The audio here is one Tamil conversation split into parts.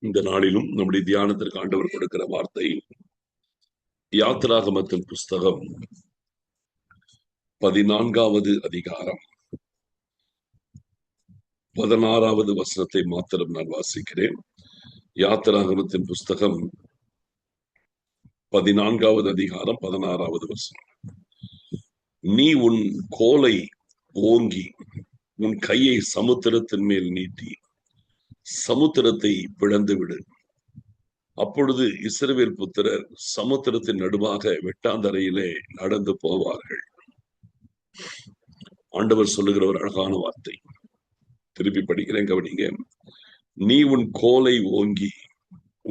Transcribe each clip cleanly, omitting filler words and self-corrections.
இந்த நாளிலும் நம்முடைய தியானத்திற்கு ஆண்டவர் கொடுக்கிற வார்த்தை யாத்திராகமத்தின் புஸ்தகம் 14வது அதிகாரம் 16வது வசனத்தை மாத்திரம் நான் வாசிக்கிறேன். யாத்திராகமத்தின் புஸ்தகம் 14வது அதிகாரம் 16வது வசனம். நீ உன் கோலை ஓங்கி உன் கையை சமுத்திரத்தின் மேல் நீட்டி சமுத்திரத்தை பிளந்து விடு. அப்பொழுது இஸ்ரவேல் புத்திரர் சமுத்திரத்தின் நடுவாக வெட்டாந்தரையிலே நடந்து போவார்கள். ஆண்டவர் சொல்லுகிற ஒரு அழகான வார்த்தை. திருப்பி படிக்கிறேன், கவனிங்க. நீ உன் கோலை ஓங்கி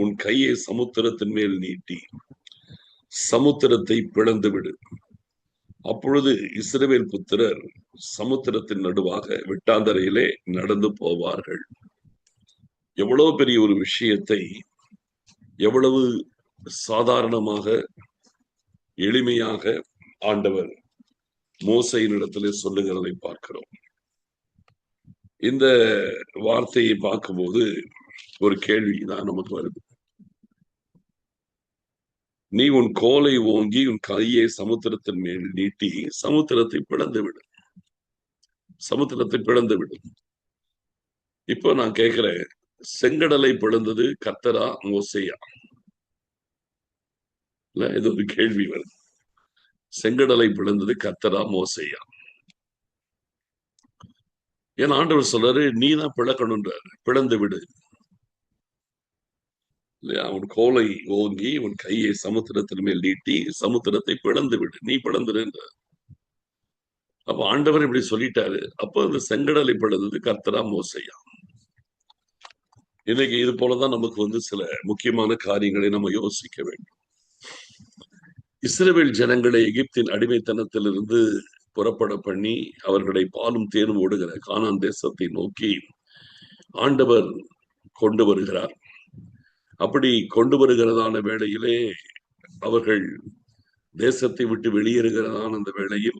உன் கையை சமுத்திரத்தின் மேல் நீட்டி சமுத்திரத்தை பிளந்து விடு. அப்பொழுது இஸ்ரவேல் புத்திரர் சமுத்திரத்தின் நடுவாக வெட்டாந்தரையிலே நடந்து போவார்கள். எவ்வளவு பெரிய ஒரு விஷயத்தை எவ்வளவு சாதாரணமாக எளிமையாக ஆண்டவர் மோசேயின் இடத்திலே சொல்லுகிறதை பார்க்கிறோம். இந்த வார்த்தையை பார்க்கும்போது ஒரு கேள்விதான் நமக்கு வருது. நீ உன் கோலை ஓங்கி உன் கையை சமுத்திரத்தின் மேல் நீட்டி சமுத்திரத்தை பிளந்து விடு. சமுத்திரத்தை பிளந்து விடு. இப்போ நான் கேட்கிறேன், செங்கடலை பிளந்தது கர்த்தரா மோசேயா? இல்ல, இது ஒரு கேள்வி வருது. செங்கடலை பிளந்தது கர்த்தரா மோசேயா? ஏன்னா ஆண்டவர் சொல்றாரு, நீ தான் பிளக்கணுன்றாரு. பிளந்து விடு இல்லையா? உன் கோலை ஓங்கி உன் கையை சமுத்திரத்தின் மேல் நீட்டி சமுத்திரத்தை பிளந்து விடு. நீ பிளந்துருன்ற. அப்ப ஆண்டவர் இப்படி சொல்லிட்டாரு. அப்போ இந்த செங்கடலை பிளந்தது கர்த்தரா மோசேயா? இன்னைக்கு இது போலதான் நமக்கு சில முக்கியமான காரியங்களை நம்ம யோசிக்க வேண்டும். இஸ்ரவேல் ஜனங்களை எகிப்தின் அடிமைத்தனத்திலிருந்து புறப்பட பண்ணி அவர்களை பாலும் தேனும் ஓடுகிற கானான் தேசத்தை நோக்கி ஆண்டவர் கொண்டு வருகிறார். அப்படி கொண்டு வருகிறதான வேளையிலே அவர்கள் தேசத்தை விட்டு வெளியேறுகிறதான அந்த வேளையில்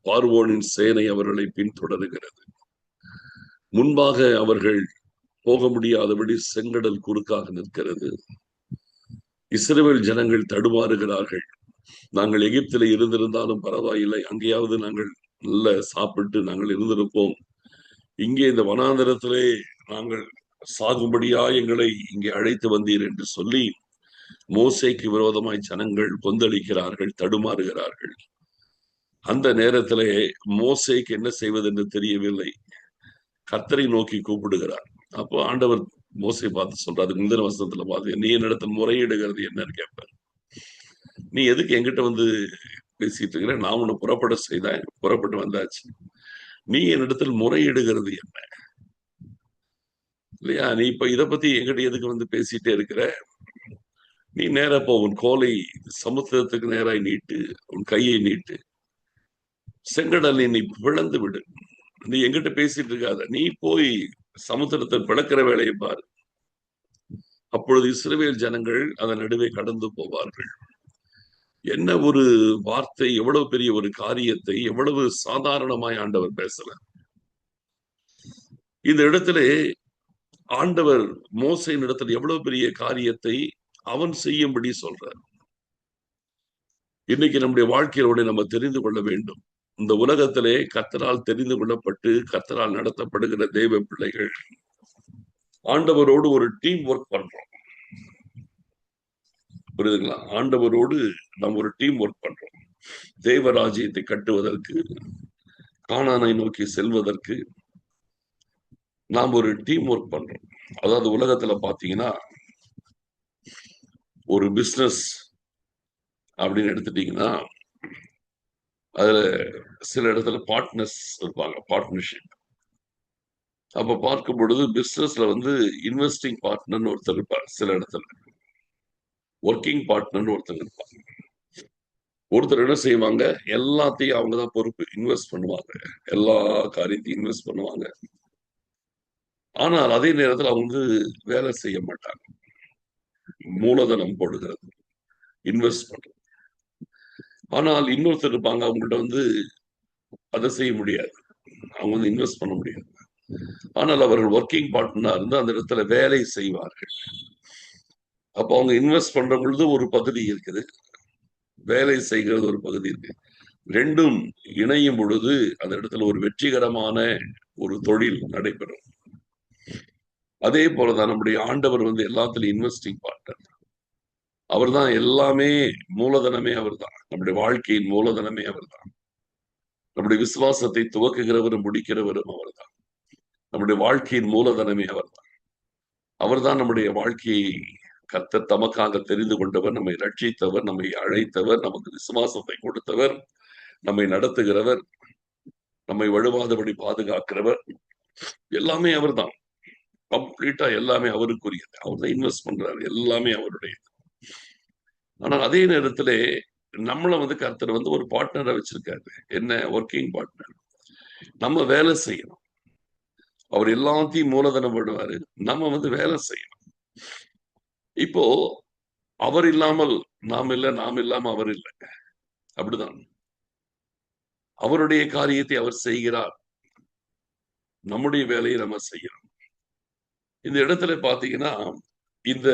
பார்வோனின் சேனை அவர்களை பின்தொடருகிறது. முன்பாக அவர்கள் போக முடியாதபடி செங்கடல் குறுக்காக நிற்கிறது. இஸ்ரவேல் ஜனங்கள் தடுமாறுகிறார்கள். நாங்கள் எகிப்தில இருந்திருந்தாலும் பரவாயில்லை, அங்கேயாவது நாங்கள் நல்ல சாப்பிட்டு நாங்கள் இருந்திருப்போம். இங்கே இந்த வனாந்தரத்திலே நாங்கள் சாகும்படியா எங்களை இங்கே அழைத்து வந்தீர் என்று சொல்லி மோசேக்கு விரோதமாய் ஜனங்கள் கொந்தளிக்கிறார்கள், தடுமாறுகிறார்கள். அந்த நேரத்திலே மோசேக்கு என்ன செய்வது என்று தெரியவில்லை. கர்த்தரை நோக்கி கூப்பிடுகிறார். அப்போ ஆண்டவர் மோசே பார்த்து சொல்றாரு, முந்தின வசனத்துல பார்த்து, நீ என்னிடத்தில் முறையிடுகிறது என்னன்னு கேட்பார். நீ எதுக்கு என்கிட்ட பேசிட்டு இருக்கிற? நான் உன்னை புறப்பட செய்தேன், புறப்பட்டு வந்தாச்சு. நீ என்னிடத்தில் முறையிடுகிறது என்ன? இல்லையா? நீ இப்ப இதை பத்தி என்கிட்ட எதுக்கு பேசிட்டே இருக்கிற? நீ நேரா போ, உன் கோலை சமுத்திரத்துக்கு நேராய் நீட்டு, உன் கையை நீட்டு, செங்கடலை நீ பிளந்து விடு. நீ எங்கிட்ட பேசிட்டு இருக்காத, நீ போய் சமுத்திரத்தை பிளக்கிற வேலையை பாரு. அப்பொழுது இஸ்ரவேல் ஜனங்கள் அதன் நடுவே கடந்து போவார்கள். என்ன ஒரு வார்த்தை! எவ்வளவு பெரிய ஒரு காரியத்தை எவ்வளவு சாதாரணமாய் ஆண்டவர் பேசல. இந்த இடத்திலே ஆண்டவர் மோசேயின் இடத்துல எவ்வளவு பெரிய காரியத்தை அவன் செய்யும்படி சொல்றார். இன்னைக்கு நம்முடைய வாழ்க்கையோட நம்ம தெரிந்து கொள்ள வேண்டும். இந்த உலகத்திலே கர்த்தரால் தெரிந்து கொள்ளப்பட்டு கர்த்தரால் நடத்தப்படுகிற தெய்வ பிள்ளைகள் ஆண்டவரோடு ஒரு டீம் ஒர்க் பண்றோம். புரியுதுங்களா? ஆண்டவரோடு நாம் ஒரு டீம் ஒர்க் பண்றோம். தேவ ராஜ்யத்தை கட்டுவதற்கு, கானானை நோக்கி செல்வதற்கு நாம் ஒரு டீம் ஒர்க் பண்றோம். அதாவது உலகத்துல பாத்தீங்கன்னா ஒரு பிசினஸ் அப்படின்னு எடுத்துட்டீங்கன்னா அதுல சில இடத்துல பார்ட்னர்ஸ் இருப்பாங்க, பார்ட்னர்ஷிப். அப்ப பார்க்கும் பொழுது பிசினஸ்ல இன்வெஸ்டிங் பார்ட்னர் ஒருத்தர் இருப்பார், சில இடத்துல ஒர்க்கிங் பார்ட்னர் ஒருத்தர் இருப்பாங்க. ஒருத்தர் என்ன செய்வாங்க, எல்லாத்தையும் அவங்கதான் பொறுப்பு, இன்வெஸ்ட் பண்ணுவாங்க, எல்லா காரியத்தையும் இன்வெஸ்ட் பண்ணுவாங்க. ஆனால் அதே நேரத்தில் அவங்க வேலை செய்ய மாட்டாங்க, மூலதனம் போடுகிறது, இன்வெஸ்ட் பண்றது. ஆனால் இன்னொருத்தர் இருப்பாங்க, அவங்கள்ட்ட அதை செய்ய முடியாது, அவங்க இன்வெஸ்ட் பண்ண முடியாது. ஆனால் அவர்கள் ஒர்க்கிங் பார்ட்னரா இருந்து அந்த இடத்துல வேலை செய்வார்கள். அப்போ அவங்க இன்வெஸ்ட் பண்ற பொழுது ஒரு பகுதி இருக்குது, வேலை செய்கிறது ஒரு பகுதி இருக்கு. ரெண்டும் இணையும் பொழுது அந்த இடத்துல ஒரு வெற்றிகரமான ஒரு தொழில் நடைபெறும். அதே போலதான் நம்முடைய ஆண்டவர் எல்லாத்துலயும் இன்வெஸ்டிங் பார்ட்னர். அவர் தான் எல்லாமே, மூலதனமே அவர் தான். நம்முடைய வாழ்க்கையின் மூலதனமே அவர் தான். நம்முடைய விசுவாசத்தை துவக்குகிறவரும் முடிக்கிறவரும் அவர் தான். நம்முடைய வாழ்க்கையின் மூலதனமே அவர் தான். அவர் தான் நம்முடைய வாழ்க்கையை கர்த்தர் தமக்காக தெரிந்து கொண்டவர், நம்மை ரட்சித்தவர், நம்மை அழைத்தவர், நமக்கு விசுவாசத்தை கொடுத்தவர், நம்மை நடத்துகிறவர், நம்மை வழுவாதபடி பாதுகாக்கிறவர். எல்லாமே அவர் தான். கம்ப்ளீட்டா எல்லாமே அவருக்குரியது. அவர் தான் இன்வெஸ்ட் பண்றாரு. எல்லாமே அவருடைய. ஆனால் அதே நேரத்திலே நம்மள கர்த்தர் ஒரு பார்ட்னரா வச்சிருக்காரு. என்ன? Working partner. நம்ம வேலை செய்யணும். அவர் எல்லாத்தையும் மூலதனம் பண்ணுவாரு. நம்ம வேலை செய்யணும். இப்போ அவர் இல்லாமல் நாம் இல்லை, நாம் இல்லாம அவர் இல்லை. அப்படிதான். அவருடைய காரியத்தை அவர் செய்கிறார். நம்முடைய வேலையை நம்ம செய்யணும். இந்த இடத்துல பாத்தீங்கன்னா, இந்த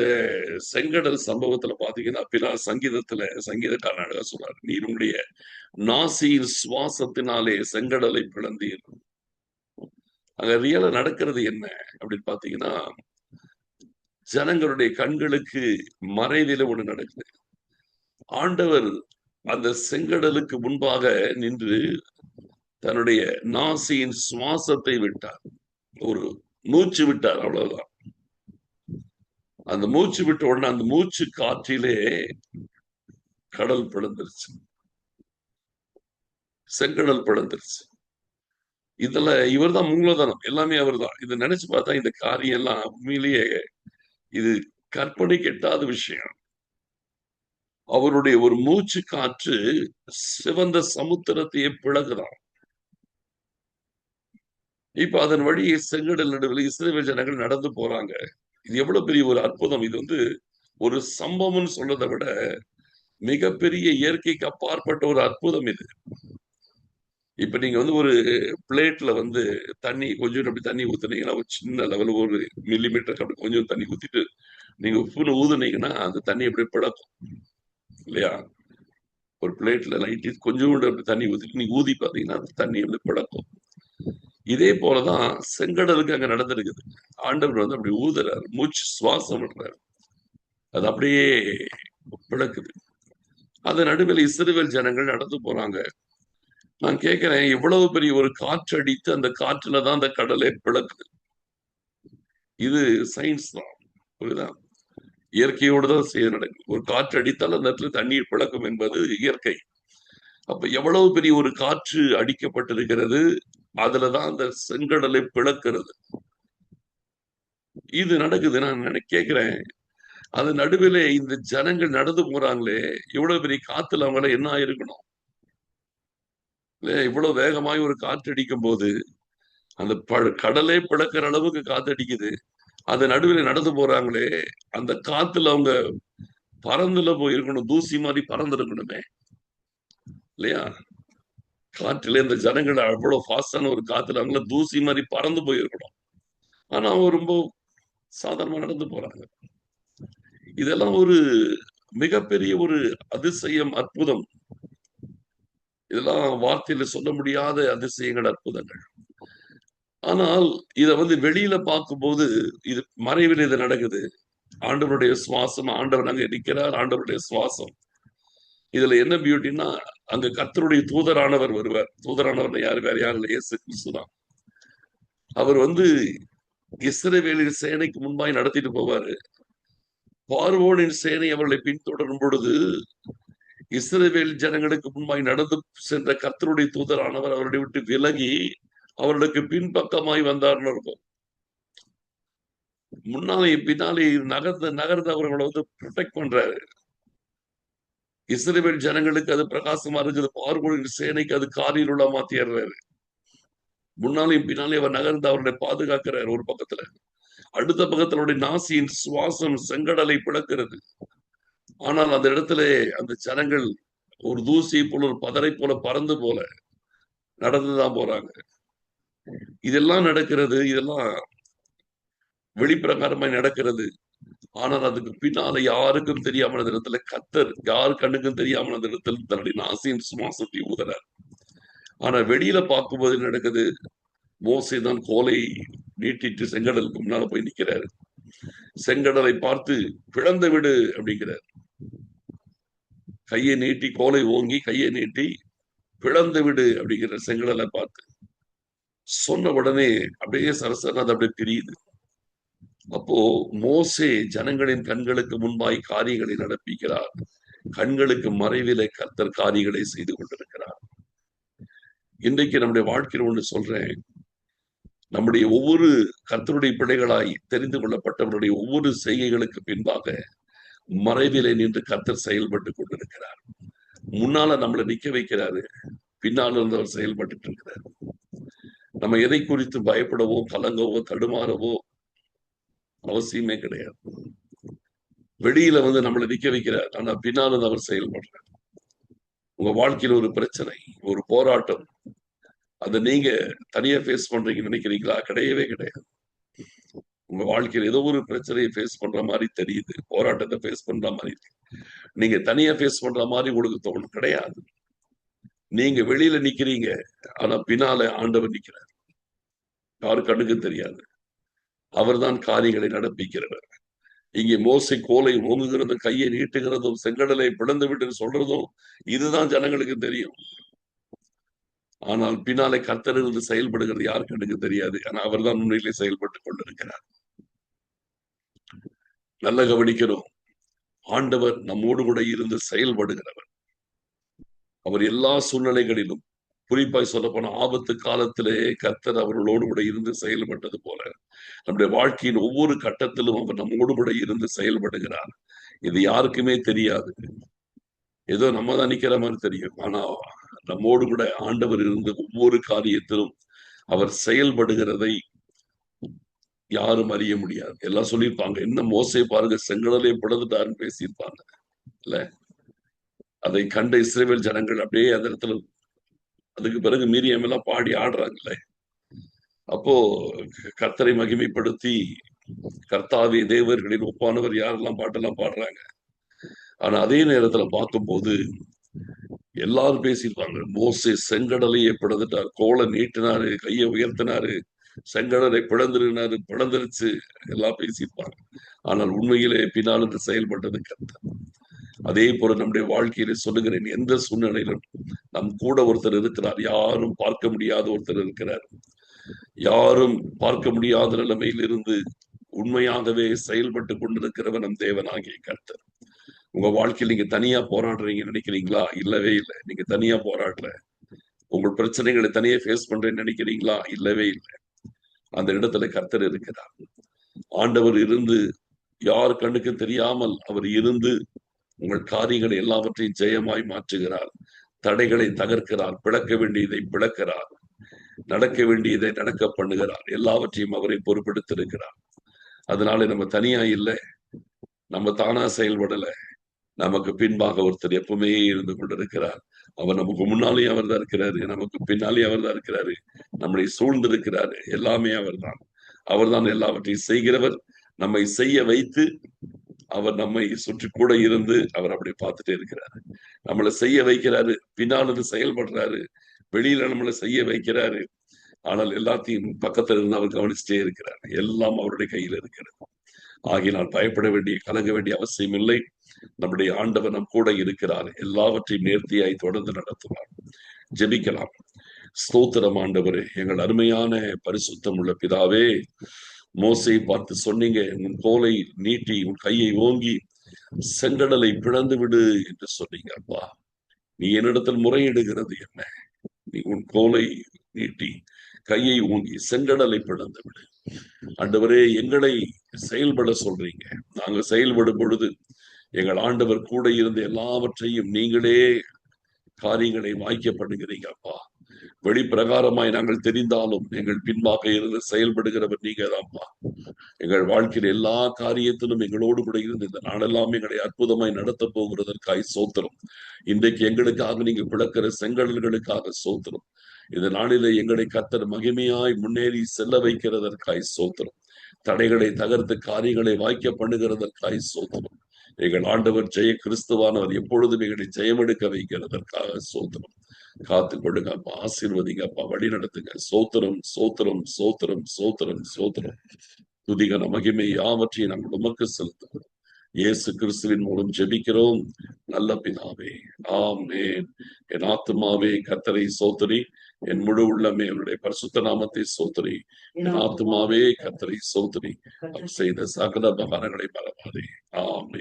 செங்கடல் சம்பவத்துல பாத்தீங்கன்னா, சங்கீதக்காரன் அழகா சொல்றாரு, நீர் உடைய நாசியின் சுவாசத்தினாலே செங்கடலை பிளந்தீர். அங்க ரியலா நடக்கிறது என்ன அப்படின்னு பாத்தீங்கன்னா, ஜனங்களுடைய கண்களுக்கு மறைவில ஒண்ணு நடக்குது. ஆண்டவர் அந்த செங்கடலுக்கு முன்பாக நின்று தன்னுடைய நாசியின் சுவாசத்தை விட்டார். ஒரு மூச்சு விட்டார், அவ்வளவுதான். அந்த மூச்சு விட்ட உடனே அந்த மூச்சு காற்றிலே கடல் பிளந்துருச்சு, செங்கடல் பிளந்துருச்சு. இதுல இவர் தான் மூலதனம், எல்லாமே அவர் தான். இதை நினைச்சு பார்த்தா இந்த காரியம் எல்லாம் உண்மையிலேயே இது கற்பனை கெட்டாத விஷயம். அவருடைய ஒரு மூச்சு காற்று சிவந்த சமுத்திரத்தையே பிளகுதான். இப்ப அதன் வழியே செங்கடல் நடுவில் இஸ்ரவேல் ஜனங்கள் நடந்து போறாங்க. இது எவ்வளவு பெரிய ஒரு அற்புதம்! இது ஒரு சம்பவம்னு சொல்றதை விட மிகப்பெரிய இயற்கைக்கு அப்பாற்பட்ட ஒரு அற்புதம் இது. இப்ப நீங்க ஒரு பிளேட்ல தண்ணி கொஞ்சம் அப்படி தண்ணி ஊத்துனீங்கன்னா, ஒரு சின்ன லெவல் ஒரு மில்லிமீட்டர் அப்படி கொஞ்சம் தண்ணி ஊத்திட்டு நீங்க உப்புன்னு ஊதுனீங்கன்னா அந்த தண்ணி எப்படி பிளக்கும் இல்லையா? ஒரு பிளேட்ல லைட் கொஞ்சோண்டு அப்படி தண்ணி ஊத்திட்டு நீங்க ஊதி பாத்தீங்கன்னா அந்த தண்ணி எப்படி பிளக்கும். இதே போலதான் செங்கடலுக்கு அங்க நடந்திருக்குது. ஆண்டவர் அப்படி ஊதுறாரு, மூச்சு சுவாசம் விடுறாரு, அது அப்படியே பிளக்குது. அது நடுவில் இஸ்ரவேல் ஜனங்கள் நடந்து போறாங்க. நான் கேட்கிறேன், இவ்வளவு பெரிய ஒரு காற்று அடித்து அந்த காற்றுலதான் அந்த கடலை பிளக்குது. இது சயின்ஸ் தான், புரியுதா? இயற்கையோடு தான் செய்ய நடக்கும். ஒரு காற்று அடித்தால் அந்த இடத்துல தண்ணீர் பிளக்கும் என்பது இயற்கை. அப்ப எவ்வளவு பெரிய ஒரு காற்று அடிக்கப்பட்டிருக்கிறது, அதுலதான் அந்த செங்கடலை பிளக்கிறது. இது நடக்குது. நான் கேட்கிறேன், அது நடுவிலே இந்த ஜனங்கள் நடந்து போறாங்களே, இவ்வளவு பெரிய காத்துல அவங்கள என்ன ஆயிருக்கணும்? இவ்வளவு வேகமாய் ஒரு காற்று அடிக்கும் போது அந்த கடலே பிளக்கிற அளவுக்கு காத்தடிக்குது. அது நடுவில் நடந்து போறாங்களே, அந்த காத்துல அவங்க பறந்துல போயிருக்கணும், தூசி மாதிரி பறந்துருக்கணுமே இல்லையா? காற்றுல இந்த ஜனங்கள் அவ்வளவு ஃபாஸ்டான ஒரு காத்துல அவங்கள தூசி மாதிரி பறந்து போயிருக்கணும். ஆனா அவங்க ரொம்ப சாதாரணமா நடந்து போறாங்க. இதெல்லாம் ஒரு மிகப்பெரிய ஒரு அதிசயம், அற்புதம். இதெல்லாம் வார்த்தையில சொல்ல முடியாத அதிசயங்கள், அற்புதங்கள். ஆனால் இத வெளியில பார்க்கும்போது இது மறைவில் இது நடக்குது. ஆண்டவருடைய சுவாசம், ஆண்டவர் அங்க நிற்கிறார், ஆண்டவருடைய சுவாசம். இதுல என்ன பியூட்டின்னா, அங்க கர்த்தருடைய தூதரானவர் வருவார். தூதரானவர் யாரு? வேற யாரும் இல்லை, இயேசு கிறிஸ்து தான். அவர் இஸ்ரவேலின் சேனைக்கு முன்பாய் நடத்திட்டு போவாரு. பார்வோனின் சேனை அவர்களை பின்தொடரும் பொழுது இஸ்ரவேல் ஜனங்களுக்கு முன்பாய் நடந்து சென்ற கர்த்தருடைய தூதரானவர் அவர்களை விட்டு விலகி அவர்களுக்கு பின்பக்கமாய் வந்தார்னு இருக்கும். முன்னாலே பின்னாலே நகர்ந்து அவர்களை ப்ரொடெக்ட் பண்றாரு. இஸ்ரவேல் ஜனங்களுக்கு அது பிரகாசமா இருக்குது, பார்வோனின் சேனைக்கு அது காரிருளா மாத்திடுறாரு. முன்னாலேயும் பின்னாலே அவர் நகர்ந்து அவர்களை பாதுகாக்கிறார். ஒரு பக்கத்துல, அடுத்த பக்கத்தினுடைய நாசியின் சுவாசம் செங்கடலை பிளக்கிறது. ஆனால் அந்த இடத்துல அந்த ஜனங்கள் ஒரு தூசி போல, ஒரு பதரை போல, பறந்து போல நடந்துதான் போறாங்க. இதெல்லாம் நடக்கிறது, இதெல்லாம் வெளிப்பிரகாரமாய் நடக்கிறது. ஆனால் அதுக்கு பின்னால யாருக்கும் தெரியாமல் அந்த இடத்துல கர்த்தர் யார் கண்ணுக்கும் தெரியாமல் அந்த இடத்துல தன்னுடைய நாசியின் சுவாசத்தை ஊதுறார். ஆனா வெளியில பார்க்கும்போது என்ன நடக்குது? மோசே தான் கோலை நீட்டிட்டு செங்கடலுக்கு முன்னால போய் நிக்கிறாரு. செங்கடலை பார்த்து பிளந்து விடு அப்படிங்கிறார். கையை நீட்டி, கோலை ஓங்கி கையை நீட்டி பிளந்து விடு அப்படிங்கிற செங்கடலை பார்த்து சொன்ன உடனே அப்படியே சரசரன்னு அது அப்படியே பிரியுது. அப்போ மோசே ஜனங்களின் கண்களுக்கு முன்பாய் காரியங்களை நடப்பிக்கிறார். கண்களுக்கு மறைவிலே கர்த்தர் காரியங்களை செய்து கொண்டிருக்கிறார். இன்றைக்கு நம்முடைய வாழ்க்கையில் ஒன்று சொல்றேன். நம்முடைய ஒவ்வொரு கர்த்தருடைய பிள்ளைகளாய் தெரிந்து கொள்ளப்பட்டவருடைய ஒவ்வொரு செய்கைகளுக்கு பின்பாக மறைவிலே நின்று கர்த்தர் செயல்பட்டு கொண்டிருக்கிறார். முன்னால நம்மளை நிக்க வைக்கிறாரு, பின்னால இருந்து அவர் செயல்பட்டு இருக்கிறார். நம்ம எதை குறித்து பயப்படவோ கலங்கவோ தடுமாறவோ அவசியமே கிடையாது. வெளியில வந்து நம்மளை நிக்க வைக்கிறார், ஆனா பின்னால இருந்து அவர் செயல்படுறார். உங்க வாழ்க்கையில ஒரு பிரச்சனை, ஒரு போராட்டம், அதை நீங்க தனியா ஃபேஸ் பண்றீங்கன்னு நினைக்கிறீங்களா? கிடையவே கிடையாது. உங்க வாழ்க்கையில ஏதோ ஒரு பிரச்சனையை ஃபேஸ் பண்ற மாதிரி தெரியுது, போராட்டத்தை ஃபேஸ் பண்ற மாதிரி இருக்கு. நீங்க தனியா ஃபேஸ் பண்ற மாதிரி உங்களுக்கு தோணும், கிடையாது. நீங்க வெளியில நிக்கிறீங்க, ஆனா பின்னால ஆண்டவர் நிக்கிறார். யாரு கண்ணுக்கு தெரியாது. அவர்தான் காரியங்களை நடப்பிக்கிறவர். இங்கே மோசே கோலை ஓங்குகிறதும் கையை நீட்டுகிறதும் செங்கடலை பிளந்து விட்டு சொல்றதும் இதுதான் ஜனங்களுக்கு தெரியும். ஆனால் பின்னாலே கர்த்தர் இருந்து செயல்படுகிறது யார் கண்ணுக்கு தெரியாது. ஆனா அவர் தான் உண்மையிலே செயல்பட்டு கொண்டிருக்கிறார். நல்ல கவனிக்கிறோம். ஆண்டவர் நம்மோடு கூட இருந்து செயல்படுகிறவர். அவர் எல்லா சூழ்நிலைகளிலும், குறிப்பாய் சொல்ல போன ஆபத்து காலத்திலே கர்த்தர் அவர்களோடு கூட இருந்து செயல்பட்டது போல நம்முடைய வாழ்க்கையின் ஒவ்வொரு கட்டத்திலும் அவர் நம்மோடு கூட இருந்து செயல்படுகிறார். இது யாருக்குமே தெரியாது. ஏதோ நம்ம தான் நிக்கிற மாதிரி தெரியும். ஆனா நம்மோடு கூட ஆண்டவர் இருந்து ஒவ்வொரு காரியத்திலும் அவர் செயல்படுகிறதை யாரும் அறிய முடியாது. எல்லாம் சொல்லியிருப்பாங்க, என்ன மோசே பாருங்க செங்கடலை பிளந்துட்டாருன்னு பேசியிருப்பாங்க இல்ல. அதை கண்ட இஸ்ரவேல் ஜனங்கள் அப்படியே அந்த இடத்துல, அதுக்கு பிறகு மீரியம் எல்லாம் பாடி ஆடுறாங்கல்ல. அப்போ கர்த்தரை மகிமைப்படுத்தி கர்த்தாவே தேவர்களின் ஒப்பானவர் யாரெல்லாம் பாட்டெல்லாம் பாடுறாங்க. ஆனா அதே நேரத்துல பார்க்கும்போது எல்லாரும் பேசியிருப்பாங்க, மோசே செங்கடலையே பிளந்துட்டார், கோலை நீட்டினாரு, கையை உயர்த்தினாரு, செங்கடலை பிளந்துருனாரு, பிளந்துருச்சு, எல்லாம் பேசியிருப்பாங்க. ஆனால் உண்மையிலே பின்னால் செயல்பட்டது கர்த்தர். அதே போல நம்முடைய வாழ்க்கையில சொல்லுகிறேன், எந்த சூழ்நிலையிலும் நம் கூட ஒருத்தர் இருக்கிறார். யாரும் பார்க்க முடியாத ஒருத்தர் இருக்கிறார். யாரும் பார்க்க முடியாத நிலைமையில் இருந்து உண்மையாகவே செயல்பட்டு கொண்டிருக்கிறவர் நம் தேவனாகிய கர்த்தர். உங்க வாழ்க்கையில் நீங்க தனியா போராடுறீங்க நினைக்கிறீங்களா? இல்லவே இல்லை. நீங்க தனியா போராடல. உங்கள் பிரச்சனைகளை தனியா ஃபேஸ் பண்றேன்னு நினைக்கிறீங்களா? இல்லவே இல்லை. அந்த இடத்துல கர்த்தர் இருக்கிறார். ஆண்டவர் இருந்து, யார் கண்ணுக்கு தெரியாமல் அவர் இருந்து உங்கள் காரியங்களை எல்லாவற்றையும் ஜெயமாய் மாற்றுகிறார். தடைகளை தகர்க்கிறார். பிளக்க வேண்டியதை பிளக்கிறார். நடக்க வேண்டியதை நடக்க பண்ணுகிறார். எல்லாவற்றையும் அவரை பொறுப்பெடுத்திருக்கிறார். அதனால நம்ம தனியா இல்லை, நம்ம தானா செயல்படல. நமக்கு பின்பாக ஒருத்தர் எப்பவுமே இருந்து கொண்டிருக்கிறார். அவர் நமக்கு முன்னாலேயும் அவர் தான் இருக்கிறாரு, நமக்கு பின்னாலேயும் அவர் தான் இருக்கிறாரு, நம்மளை சூழ்ந்து இருக்கிறாரு. எல்லாமே அவர் தான். அவர் தான் எல்லாவற்றையும் செய்கிறவர். நம்மை செய்ய வைத்து அவர் நம்மை சுற்றி கூட இருந்து அவர் அப்படி பார்த்துட்டே இருக்கிறாரு. நம்மளை செய்ய வைக்கிறாரு, பின்னாலிருந்து செயல்படுறாரு, வெளியில நம்மளை செய்ய வைக்கிறாரு. ஆனால் எல்லாத்தையும் பக்கத்துல இருந்து அவர் கவனிச்சுட்டே இருக்கிறார். எல்லாம் அவருடைய கையில் இருக்கிறது. ஆகினால் பயப்பட வேண்டிய கலங்க வேண்டிய அவசியம் இல்லை. நம்முடைய ஆண்டவர் நம் கூட இருக்கிறார். எல்லாவற்றையும் நேர்த்தியாய் தொடர்ந்து நடத்துவார். ஜெபிக்கலாம். ஸ்தோத்திரம் ஆண்டவரே, எங்கள் அருமையான பரிசுத்தம் உள்ள பிதாவே, மோசையை பார்த்து சொன்னீங்க, உன் கோலை நீட்டி உன் கையை ஓங்கி செங்கடலை பிளந்து விடு என்று சொன்னீங்க. அப்பா, நீ என்னிடத்தில் முறையிடுகிறது என்ன? நீ உன் கோலை நீட்டி கையை ஓங்கி செங்கடலை பிளந்து விடு. ஆண்டவரே, எங்களை செயல்பட சொல்றீங்க. நாங்க செயல்படும் பொழுது எங்கள் ஆண்டவர் கூட இருந்து எல்லாவற்றையும் நீங்களே காரியங்களை வாய்க்க பண்ணுகிறீங்க. அப்பா, வெளிப்பிரகாரமாய் நாங்கள் தெரிந்தாலும் எங்கள் பின்பாக இருந்து செயல்படுகிறவர் நீங்க தான்ப்பா. எங்கள் வாழ்க்கையில் எல்லா காரியத்திலும் எங்களோடு கூட இருந்து இந்த நாளெல்லாம் எங்களை அற்புதமாய் நடத்த போகிறதற்காய் சோத்திரம். இன்றைக்கு எங்களுக்காக நீங்க பிளக்கிற செங்கடல்களுக்காக சோத்திரம். இந்த நாளிலே எங்களை கர்த்தர் மகிமையாய் முன்னேறி செல்ல வைக்கிறதற்காய் சோத்திரம். தடைகளை தகர்த்து காரியங்களை வாய்க்க பண்ணுகிறதற்காய் சோதனம். எங்கள் ஆண்டவர் ஜெய கிறிஸ்துவானவர் எப்பொழுதும் எங்களை ஜெயமெடுக்க வைக்கிறதற்காக சோதனம். காத்து கொடுங்க அப்பா, ஆசீர்வதிங்க அப்பா, வழி நடத்துங்க. சோத்திரம் சோத்திரம் சோத்திரம் சோத்திரம் சோத்திரம். துதிகன மகிமை யாவற்றையும் நாங்கள் உமக்கு செலுத்துகிறோம். இயேசு கிறிஸ்துவின் மூலம் ஜெபிக்கிறோம் நல்ல பிதாவே, ஆமென். என் ஆத்துமாவே கர்த்தரை சோத்திரி, என் முழு உள்ளமே அவருடைய பரிசுத்த நாமத்தை சோத்திரி. என் ஆத்துமாவே கர்த்தரை சோத்திரி, அவர் செய்த சகல உபகாரங்களை மறவாதே. ஆமென்.